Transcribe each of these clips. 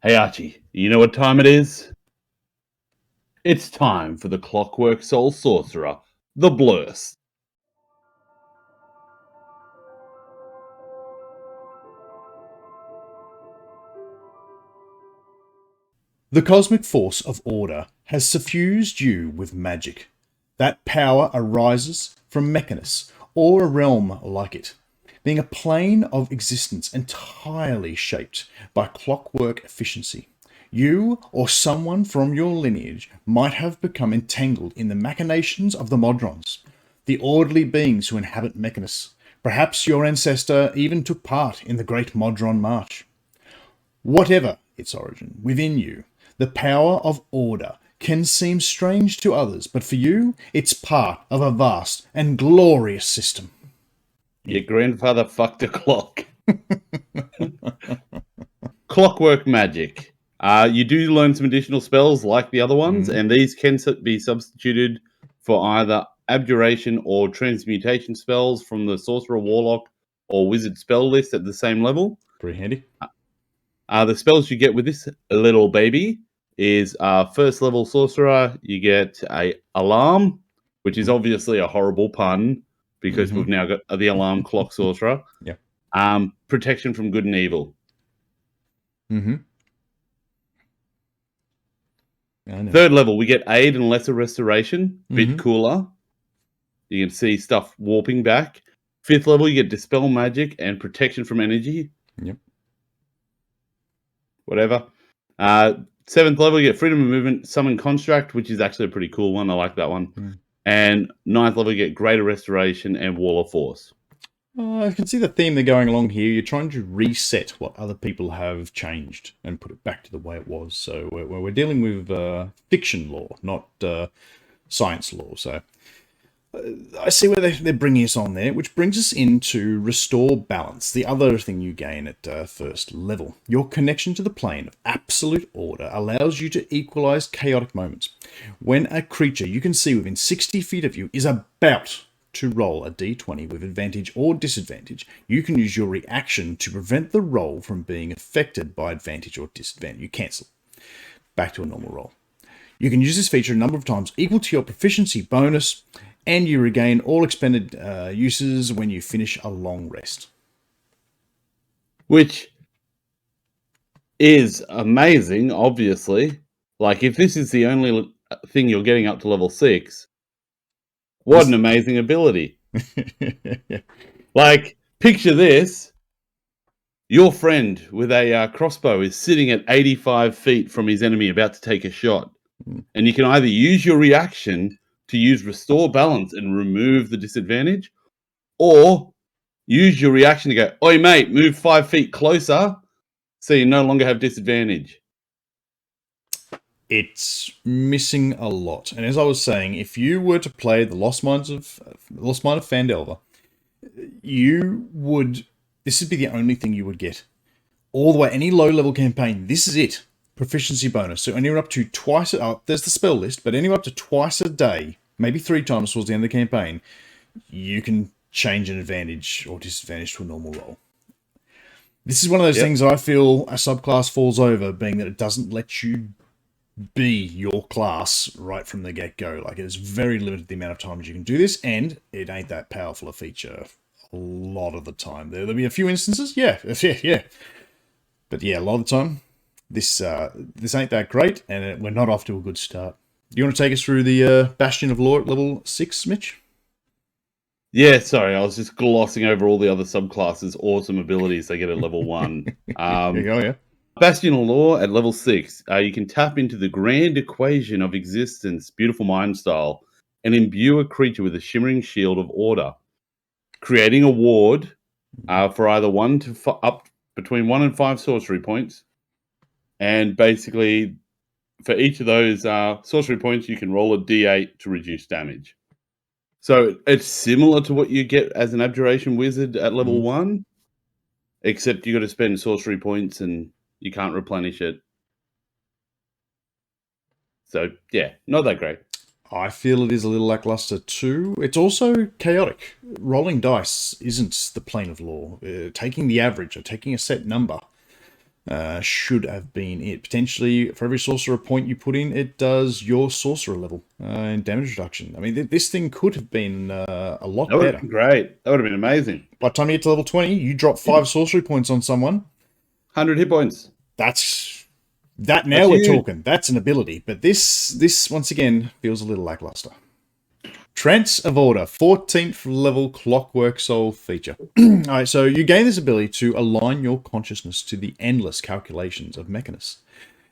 Hey Archie, you know what time it is? It's time for the Clockwork Soul Sorcerer, the Blurst. The cosmic force of order has suffused you with magic. That power arises from Mechanus, or a realm like it, being a plane of existence entirely shaped by clockwork efficiency. You, or someone from your lineage, might have become entangled in the machinations of the Modrons, the orderly beings who inhabit Mechanus. Perhaps your ancestor even took part in the Great Modron March. Whatever its origin, within you, the power of order can seem strange to others, but for you, it's part of a vast and glorious system. Your grandfather fucked a clock. Clockwork Magic. You do learn some additional spells like the other ones, and these can be substituted for either abjuration or transmutation spells from the Sorcerer, Warlock, or Wizard spell list at the same level. Pretty handy. The spells you get with this little baby is first level sorcerer. You get a alarm, which is obviously a horrible pun because we've now got the alarm clock sorcerer. Yeah. Protection from good and evil. Third level, we get aid and lesser restoration. Bit cooler. You can see stuff warping back. Fifth level, you get dispel magic and protection from energy. Yep. Whatever. Seventh level, you get freedom of movement, summon construct, which is actually a pretty cool one. I like that one. And ninth level, you get greater restoration and wall of force. I can see the theme they're going along here. You're trying to reset what other people have changed and put it back to the way it was. So we're dealing with fiction law, not science law. So I see where they're bringing us on there, which brings us into Restore Balance, the other thing you gain at first level. Your connection to the plane of absolute order allows you to equalize chaotic moments. When a creature you can see within 60 feet of you is about to roll a d20 with advantage or disadvantage, you can use your reaction to prevent the roll from being affected by advantage or disadvantage. You cancel. Back to a normal roll. You can use this feature a number of times equal to your proficiency bonus, and you regain all expended uses when you finish a long rest. Which is amazing, obviously. Like, if this is the only thing you're getting up to level 6, what an amazing ability. Like, picture this. Your friend with a crossbow is sitting at 85 feet from his enemy about to take a shot. And you can either use your reaction to use Restore Balance and remove the disadvantage, or use your reaction to go, "Oi, mate, move 5 feet closer so you no longer have disadvantage." It's missing a lot. And as I was saying, if you were to play the Lost Mine of Phandelver, this would be the only thing you would get. All the way, any low-level campaign, this is it. Proficiency bonus. So anywhere up to twice, there's the spell list, but anywhere up to twice a day, maybe 3 times towards the end of the campaign, you can change an advantage or disadvantage to a normal roll. This is one of those things that I feel a subclass falls over, being that it doesn't let you be your class right from the get-go. Like, it's very limited the amount of times you can do this, and it ain't that powerful a feature a lot of the time. There'll be a few instances, yeah. But yeah, a lot of the time, this ain't that great, and we're not off to a good start. Do you want to take us through the Bastion of Law at level 6, Mitch? Yeah, sorry, I was just glossing over all the other subclasses' awesome abilities they get at level 1. There you go, yeah. Bastion of Law at level 6, you can tap into the grand equation of existence, beautiful mind style, and imbue a creature with a shimmering shield of order, creating a ward for either up between 1 and 5 sorcery points. And basically, for each of those sorcery points, you can roll a d8 to reduce damage. So it's similar to what you get as an Abjuration Wizard at level 1, except you got to spend sorcery points and you can't replenish it. So, yeah, not that great. I feel it is a little lackluster too. It's also chaotic. Rolling dice isn't the plane of law. Taking the average or taking a set number should have been it. Potentially, for every sorcerer point you put in, it does your sorcerer level and damage reduction. I mean, this thing could have been a lot That would have better. been great. That would have been amazing. By the time you get to level 20, you drop 5 sorcery points on someone. 100 hit points. That now we're talking. That's an ability. But this once again feels a little lackluster. Trance of Order, 14th level Clockwork Soul feature. Alright, so you gain this ability to align your consciousness to the endless calculations of Mechanus.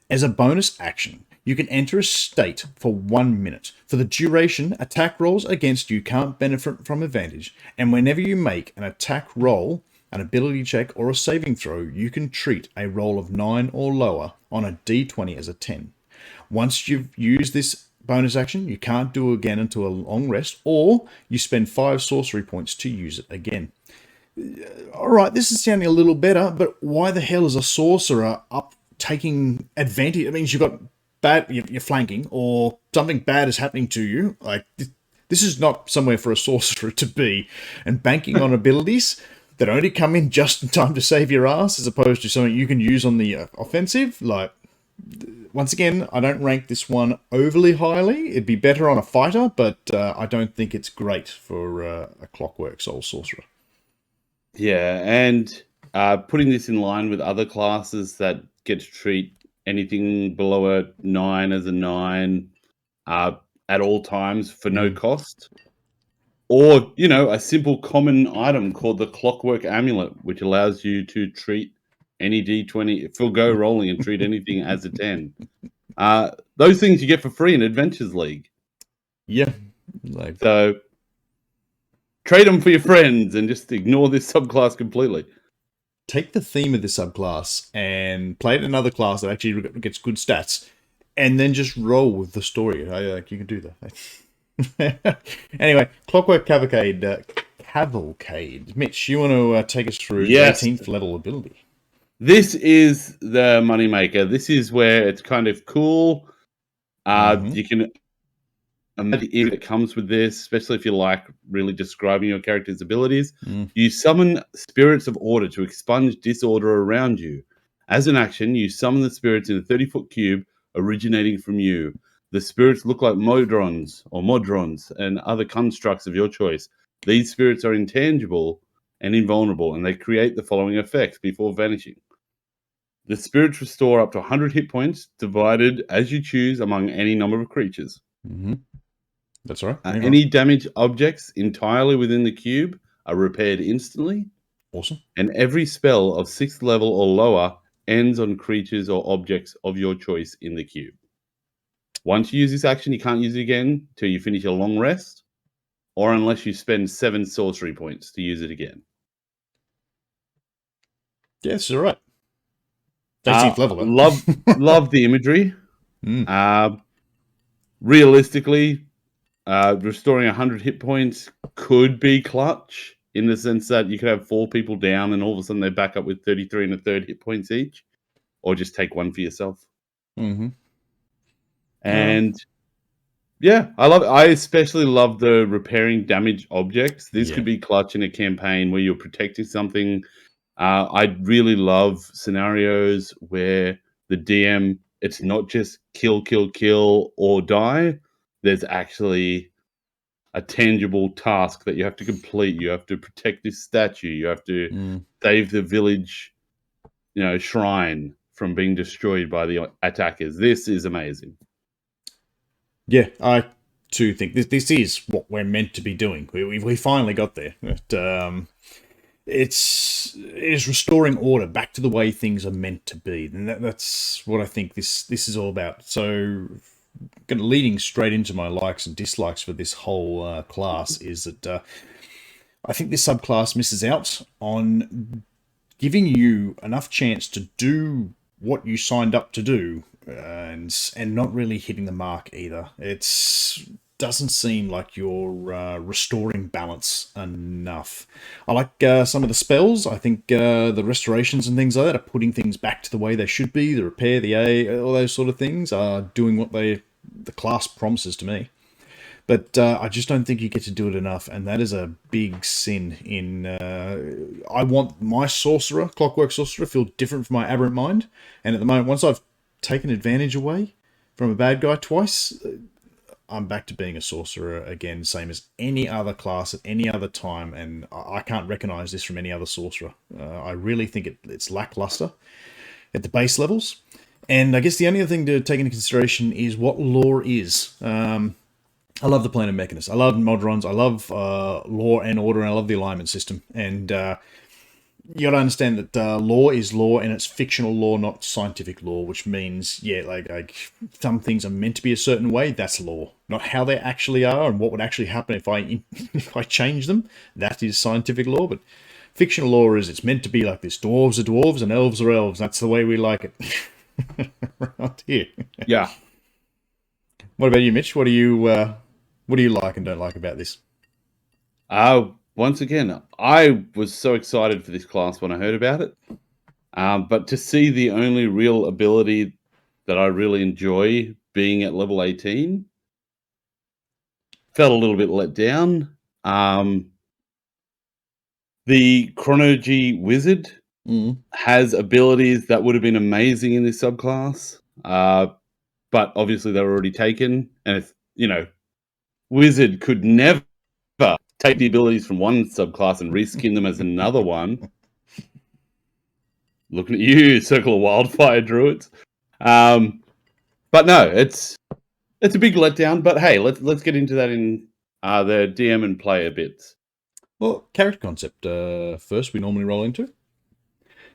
As a bonus action, you can enter a state for 1 minute. For the duration, attack rolls against you can't benefit from advantage, and whenever you make an attack roll, an ability check, or a saving throw, you can treat a roll of 9 or lower on a d20 as a 10. Once you've used this bonus action, you can't do it again until a long rest, or you spend 5 sorcery points to use it again. Alright, this is sounding a little better, but why the hell is a sorcerer up taking advantage? It means you've got you're flanking, or something bad is happening to you. Like, this is not somewhere for a sorcerer to be. And banking on abilities that only come in just in time to save your ass, as opposed to something you can use on the offensive. Like, once again, I don't rank this one overly highly. It'd be better on a fighter, but I don't think it's great for a Clockwork Soul Sorcerer. Yeah, and putting this in line with other classes that get to treat anything below a 9 as a 9 at all times for no cost. Or, a simple common item called the Clockwork Amulet, which allows you to treat any D20, full go rolling and treat anything as a 10. Those things you get for free in Adventures League. Yeah. So, trade them for your friends and just ignore this subclass completely. Take the theme of the subclass and play it in another class that actually gets good stats, and then just roll with the story. You can do that. Anyway, Clockwork Cavalcade. Mitch, you want to take us through the 18th level ability? This is the moneymaker. This is where it's kind of cool. You can imagine if it comes with this, especially if you like really describing your character's abilities. You summon spirits of order to expunge disorder around you. As an action, you summon the spirits in a 30-foot cube originating from you. The spirits look like modrons and other constructs of your choice. These spirits are intangible and invulnerable, and they create the following effects before vanishing. The spirits restore up to 100 hit points, divided as you choose among any number of creatures. That's right. Any damaged objects entirely within the cube are repaired instantly. Awesome. And every spell of 6th level or lower ends on creatures or objects of your choice in the cube. Once you use this action, you can't use it again till you finish a long rest, or unless you spend 7 sorcery points to use it again. Yes, you're right. 18th level. Love the imagery. Realistically, restoring 100 hit points could be clutch in the sense that you could have 4 people down and all of a sudden they back up with 33 and a third hit points each, or just take 1 for yourself. And yeah, I love it. I especially love the repairing damaged objects. This could be clutch in a campaign where you're protecting something. I really love scenarios where the DM, it's not just kill, kill, kill, or die. There's actually a tangible task that you have to complete. You have to protect this statue. You have to save the village, shrine from being destroyed by the attackers. This is amazing. Yeah, I too think this is what we're meant to be doing. We finally got there. It's restoring order back to the way things are meant to be, and that's what I think this is all about. So, leading straight into my likes and dislikes for this whole class is that I think this subclass misses out on giving you enough chance to do what you signed up to do, and not really hitting the mark either. It's doesn't seem like you're restoring balance enough. I like some of the spells. I think the restorations and things like that are putting things back to the way they should be. The repair, the A, all those sort of things are doing what the class promises to me. But I just don't think you get to do it enough, and that is a big sin. I want my sorcerer, Clockwork Sorcerer, feel different from my aberrant mind. And at the moment, once I've taken advantage away from a bad guy twice, I'm back to being a sorcerer again, same as any other class at any other time, and I can't recognize this from any other sorcerer. I really think it's lackluster at the base levels. And I guess the only other thing to take into consideration is what lore is. I love the Plane of Mechanist. I love Modrons. I love Law and Order, and I love the alignment system. And you got to understand that law is law, and it's fictional law, not scientific law, which means, yeah, like some things are meant to be a certain way. That's law, not how they actually are, and what would actually happen if I change them. That is scientific law. But fictional law is it's meant to be like this. Dwarves are dwarves, and elves are elves. That's the way we like it. Right here. Yeah. What about you, Mitch? What do you like and don't like about this? Once again, I was so excited for this class when I heard about it. But to see the only real ability that I really enjoy being at level 18 felt a little bit let down. The Chronology Wizard has abilities that would have been amazing in this subclass, but obviously they were already taken. And if, Wizard could never take the abilities from one subclass and reskin them as another one. Looking at you, Circle of Wildfire Druids. But no, it's a big letdown. But hey, let's get into that in the DM and player bits. Well, character concept first. We normally roll into.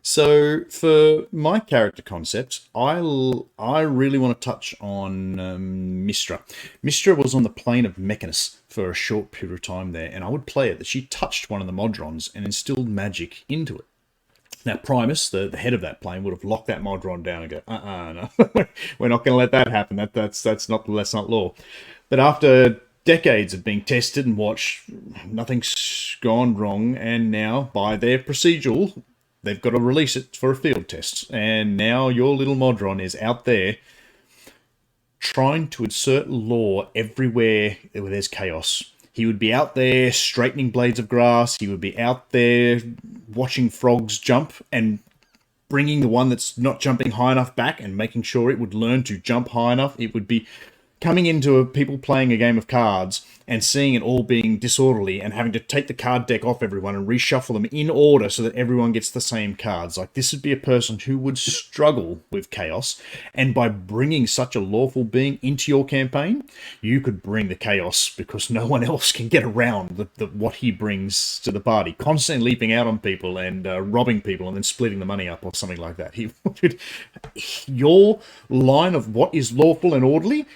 So for my character concept, I really want to touch on Mistra. Mistra was on the plane of Mechanus for a short period of time there, and I would play it that she touched one of the Modrons and instilled magic into it. Now, Primus, the head of that plane, would have locked that Modron down and go, no, we're not going to let that happen. That's not law. But after decades of being tested and watched, nothing's gone wrong, and now by their procedural, they've got to release it for a field test. And now your little Modron is out there trying to insert law everywhere where there's chaos. He would be out there straightening blades of grass. He would be out there watching frogs jump and bringing the one that's not jumping high enough back and making sure it would learn to jump high enough. It would be coming into people playing a game of cards and seeing it all being disorderly and having to take the card deck off everyone and reshuffle them in order so that everyone gets the same cards. Like, this would be a person who would struggle with chaos, and by bringing such a lawful being into your campaign, you could bring the chaos because no one else can get around what he brings to the party, constantly leaping out on people and robbing people and then splitting the money up or something like that. Your line of what is lawful and orderly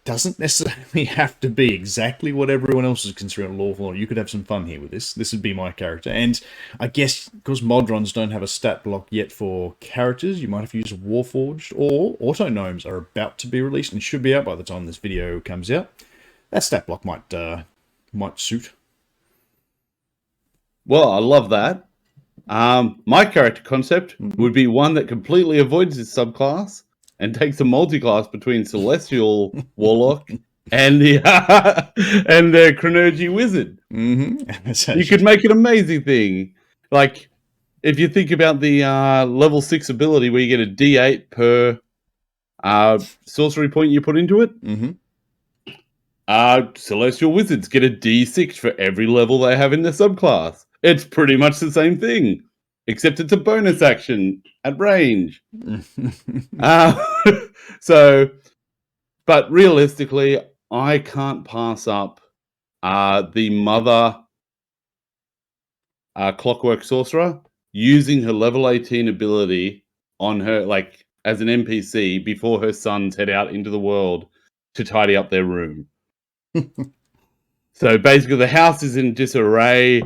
doesn't necessarily have to be exactly what everyone else is considering lawful. You could have some fun here with this. This would be my character. And I guess because Modrons don't have a stat block yet for characters, you might have to use Warforged, or Auto Gnomes are about to be released and should be out by the time this video comes out. That stat block might suit. Well, I love that. My character concept would be one that completely avoids this subclass and takes a multi-class between Celestial Warlock and the Chronology Wizard. You could make an amazing thing. Like, if you think about the level 6 ability where you get a D8 per sorcery point you put into it, Celestial Wizards get a D6 for every level they have in their subclass. It's pretty much the same thing, except it's a bonus action at range. But realistically, I can't pass up the mother Clockwork Sorcerer using her level 18 ability on her, like, as an NPC before her sons head out into the world to tidy up their room. So basically the house is in disarray.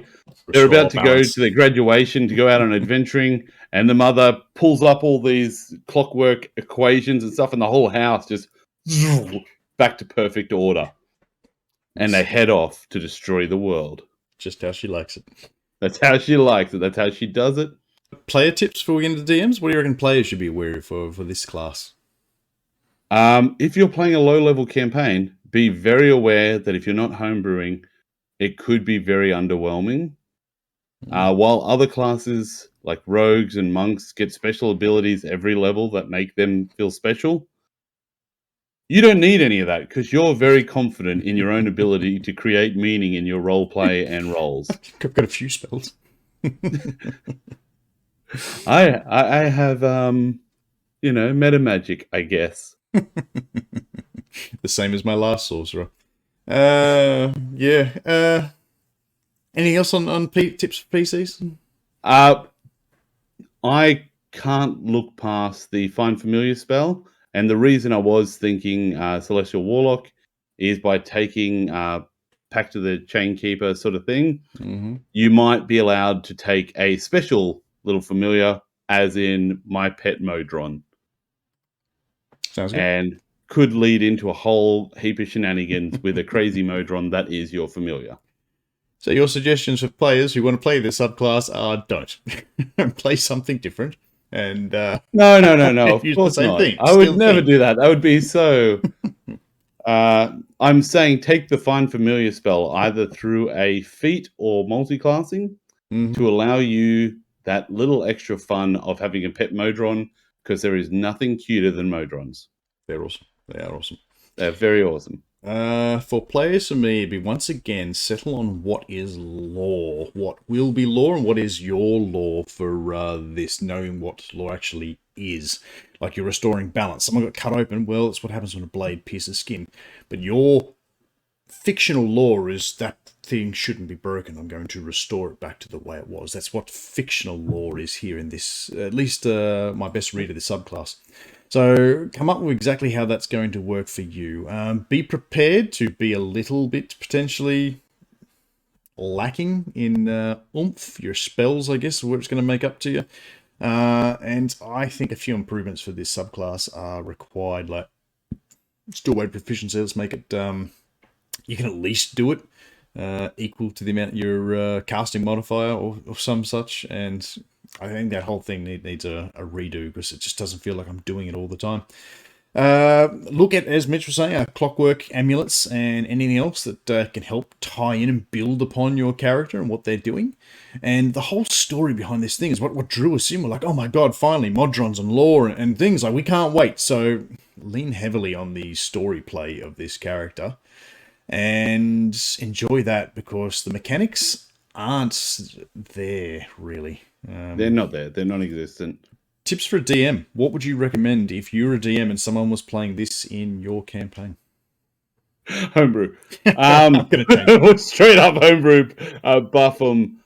They're about to go to their graduation to go out on adventuring, and the mother pulls up all these clockwork equations and stuff, and the whole house just back to perfect order. And they head off to destroy the world. Just how she likes it. That's how she likes it. That's how she does it. Player tips before we get into DMs? What do you reckon players should be aware of for this class? If you're playing a low-level campaign, be very aware that if you're not homebrewing, it could be very underwhelming. While other classes like rogues and monks get special abilities every level that make them feel special, you don't need any of that because you're very confident in your own ability to create meaning in your role play and roles. I've got a few spells. I have meta magic, I guess. The same as my last sorcerer. Yeah. Anything else on tips for PCs? I can't look past the Find Familiar spell, and the reason I was thinking Celestial Warlock is by taking Pact of the Chainkeeper sort of thing, you might be allowed to take a special little familiar, as in My Pet Modron. Sounds good. And could lead into a whole heap of shenanigans with a crazy Modron that is your familiar. So your suggestions for players who want to play this subclass are don't. Play something different. And No. Of course not. thing. I would never do that. That would be so... I'm saying take the Find Familiar spell either through a feat or multi-classing to allow you that little extra fun of having a pet Modron, because there is nothing cuter than Modrons. They're awesome. They are awesome. They're very awesome. For players, for me, it'd be once again settle on what is lore, what will be lore, and what is your lore for this, knowing what lore actually is. Like you're restoring balance. Someone got cut open. Well, it's what happens when a blade pierces skin. But your fictional lore is that thing shouldn't be broken. I'm going to restore it back to the way it was. That's what fictional lore is here in this, at least my best read of the subclass. So come up with exactly how that's going to work for you. Be prepared to be a little bit potentially lacking in oomph. Your spells, I guess, are what it's going to make up to you. And I think a few improvements for this subclass are required. Like still weight proficiency. Let's make it. You can at least do it equal to the amount your casting modifier or some such. And I think that whole thing needs a redo because it just doesn't feel like I'm doing it all the time. Look at, as Mitch was saying, clockwork amulets and anything else that can help tie in and build upon your character and what they're doing. And the whole story behind this thing is what drew us in. We're like, oh my god, finally, Modrons and lore and things. Like, we can't wait. So lean heavily on the story play of this character and enjoy that, because the mechanics aren't there, really. They're not there. They're non-existent. Tips for a DM. What would you recommend if you're a DM and someone was playing this in your campaign? Homebrew. I'm going to change. Straight up homebrew. Buff them.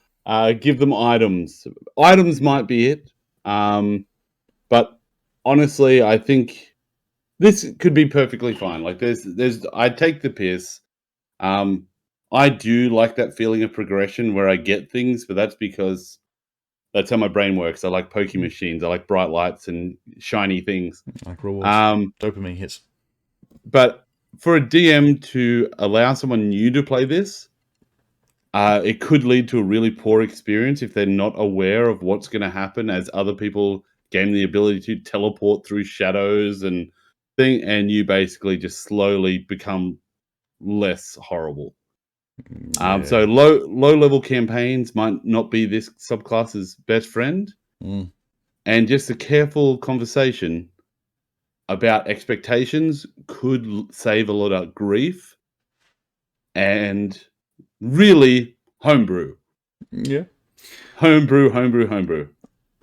Give them items. Items might be it. But honestly, I think this could be perfectly fine. Like I take the piss. I do like that feeling of progression where I get things, but that's because that's how my brain works. I like pokey machines. I like bright lights and shiny things. Like rewards. Dopamine hits. But for a DM to allow someone new to play this, it could lead to a really poor experience if they're not aware of what's going to happen as other people gain the ability to teleport through shadows and you basically just slowly become less horrible. Yeah. So low level campaigns might not be this subclass's best friend. And just a careful conversation about expectations could save a lot of grief. And really, homebrew. Yeah. Homebrew.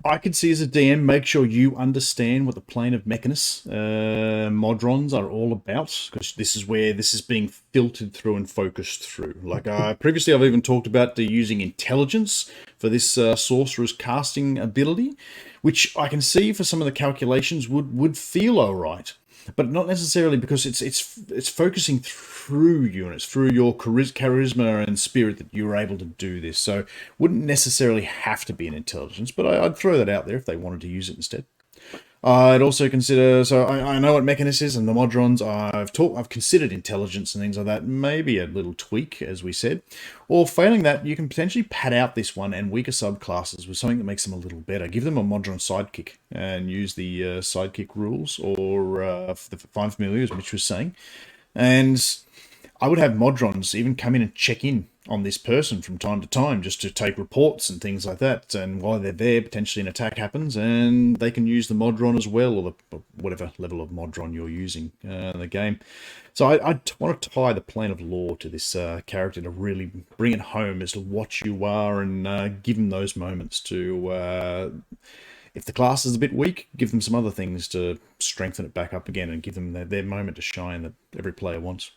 I could see as a DM, make sure you understand what the plane of Mechanus Modrons are all about, because this is where this is being filtered through and focused through. Like previously, I've even talked about using intelligence for this sorcerer's casting ability, which I can see for some of the calculations would feel alright, but not necessarily, because it's focusing through units, through your charisma and spirit that you're able to do this. So wouldn't necessarily have to be an intelligence, but I'd throw that out there if they wanted to use it instead. I'd also consider, so I know what Mechanus is and the Modrons. I've considered intelligence and things like that. Maybe a little tweak, as we said. Or failing that, you can potentially pad out this one and weaker subclasses with something that makes them a little better. Give them a Modron sidekick and use the sidekick rules, or the Find Familiar, as Mitch was saying. And I would have Modrons even come in and check in on this person from time to time just to take reports and things like that. And while they're there, potentially an attack happens and they can use the Modron as well, or whatever level of Modron you're using in the game. So I want to tie the plane of law to this character to really bring it home as to what you are and give them those moments to... if the class is a bit weak, give them some other things to strengthen it back up again and give them their moment to shine that every player wants.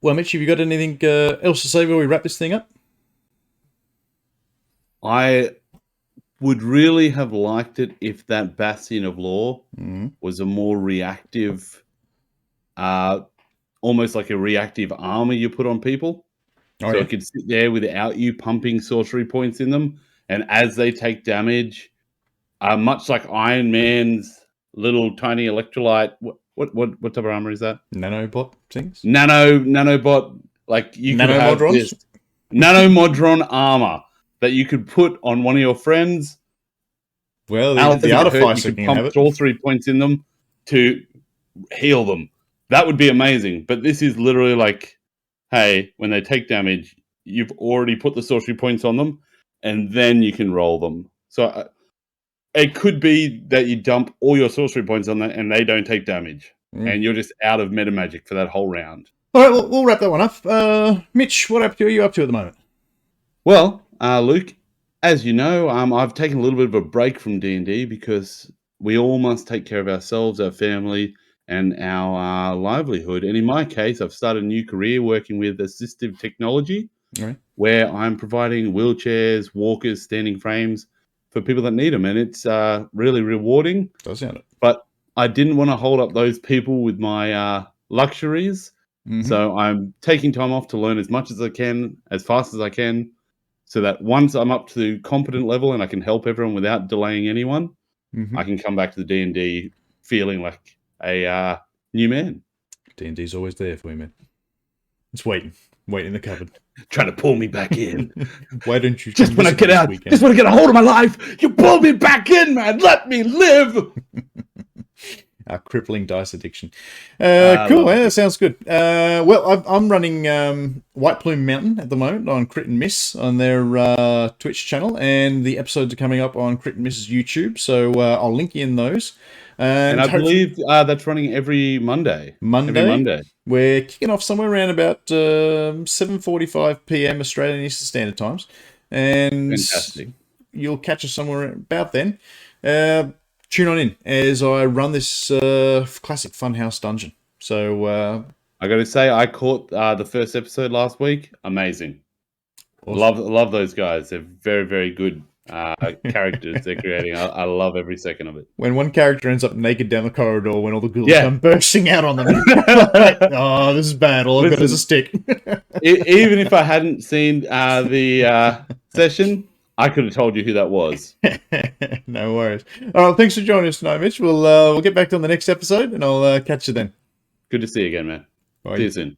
Well, Mitch, have you got anything else to say before we wrap this thing up? I would really have liked it if that Bastion of Law was a more reactive, almost like a reactive armor you put on people. So it could sit there without you pumping sorcery points in them. And as they take damage, much like Iron Man's little tiny electrolyte, what type of armor is that? Nanobot things? Nanobot, like you could have this nanomodron armor that you could put on one of your friends. Well, the artificer can have it. Sorcery points in them to heal them. That would be amazing. But this is literally like, hey, when they take damage, you've already put the sorcery points on them, and then you can roll them. So it could be that you dump all your sorcery points on that, and they don't take damage, and you're just out of meta magic for that whole round. All right, we'll wrap that one up. Mitch, what are you up to at the moment? Well, Luke, as you know, I've taken a little bit of a break from D&D because we all must take care of ourselves, our family, and our livelihood. And in my case, I've started a new career working with assistive technology, where I'm providing wheelchairs, walkers, standing frames for people that need them. And it's really rewarding. Does sound it. But I didn't want to hold up those people with my luxuries. So I'm taking time off to learn as much as I can, as fast as I can, so that once I'm up to competent level and I can help everyone without delaying anyone, I can come back to the D&D feeling like a new man. D&D's always there for you, man. It's waiting in the cupboard. Trying to pull me back in. Why don't you just want to get out? Just want to get a hold of my life. You pull me back in, man. Let me live. Our crippling dice addiction. Cool, man. That sounds good. Well, I'm running White Plume Mountain at the moment on Crit and Miss on their Twitch channel, and the episodes are coming up on Crit and Miss's YouTube, so I'll link you in those. And I believe that's running every Monday. Every Monday. We're kicking off somewhere around about 7:45 p.m. Australian Eastern Standard Times. And fantastic. You'll catch us somewhere about then. Tune on in as I run this classic Funhouse dungeon. So I got to say, I caught the first episode last week. Amazing. Awesome. Love those guys. They're very, very good characters they're creating. I love every second of it. When one character ends up naked down the corridor when all the ghouls come bursting out on them. Oh, this is bad. All I've got is a stick. Even if I hadn't seen the session, I could have told you who that was. No worries. All right, thanks for joining us tonight, Mitch. We'll get back to on the next episode, and I'll catch you then. Good to see you again, man. Bye. See you soon.